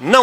9